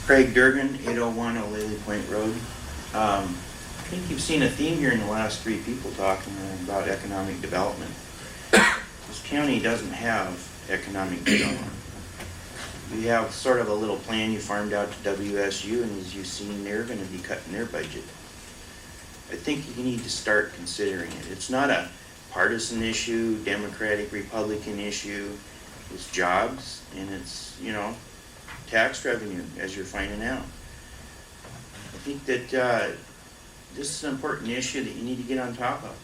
Craig Durgan, 801 O'Leary Point Road. I think you've seen a theme here in the last three people talking about economic development. This county doesn't have economic development. We have sort of a little plan you farmed out to WSU, and as you've seen, they're going to be cutting their budget. I think you need to start considering it. It's not a partisan issue, Democratic, Republican issue. It's jobs, and it's, tax revenue, as you're finding out. I think that this is an important issue that you need to get on top of.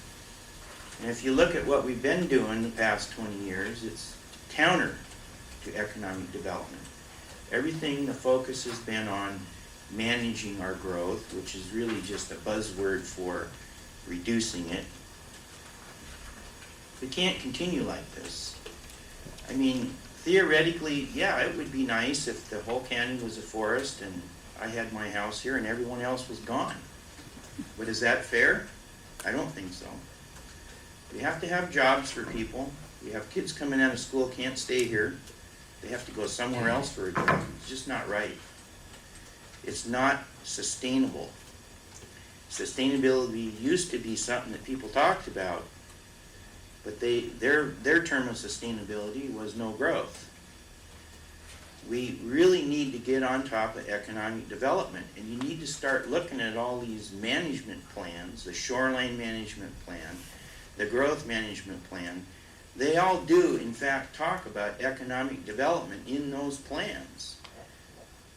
And if you look at what we've been doing the past 20 years, it's counter to economic development. Everything, the focus has been on managing our growth, which is really just a buzzword for reducing it. We can't continue like this. I mean, theoretically, yeah, it would be nice if the whole county was a forest and I had my house here and everyone else was gone. But is that fair? I don't think so. We have to have jobs for people. We have kids coming out of school, can't stay here. They have to go somewhere else for a job. It's just not right. It's not sustainable. Sustainability used to be something that people talked about, but their term of sustainability was no growth. We really need to get on top of economic development, and you need to start looking at all these management plans, the shoreline management plan, the growth management plan. They all do, in fact, talk about economic development in those plans.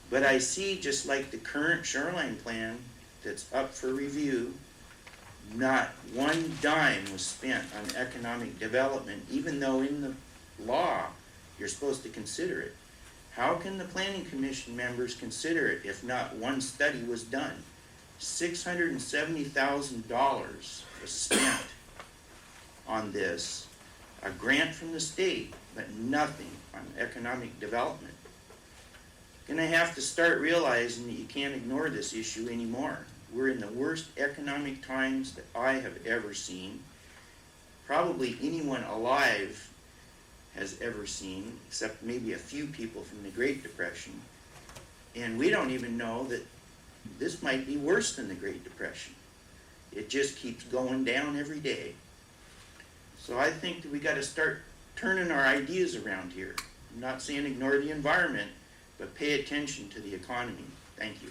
But I see, just like the current shoreline plan that's up for review, not one dime was spent on economic development, even though in the law you're supposed to consider it. How can the Planning Commission members consider it if not one study was done? $670,000 was spent on this, a grant from the state, but nothing on economic development. You're going to have to start realizing that you can't ignore this issue anymore. We're in the worst economic times that I have ever seen. Probably anyone alive has ever seen, except maybe a few people from the Great Depression. And we don't even know that this might be worse than the Great Depression. It just keeps going down every day. So I think that we got to start turning our ideas around here. I'm not saying ignore the environment, but pay attention to the economy. Thank you.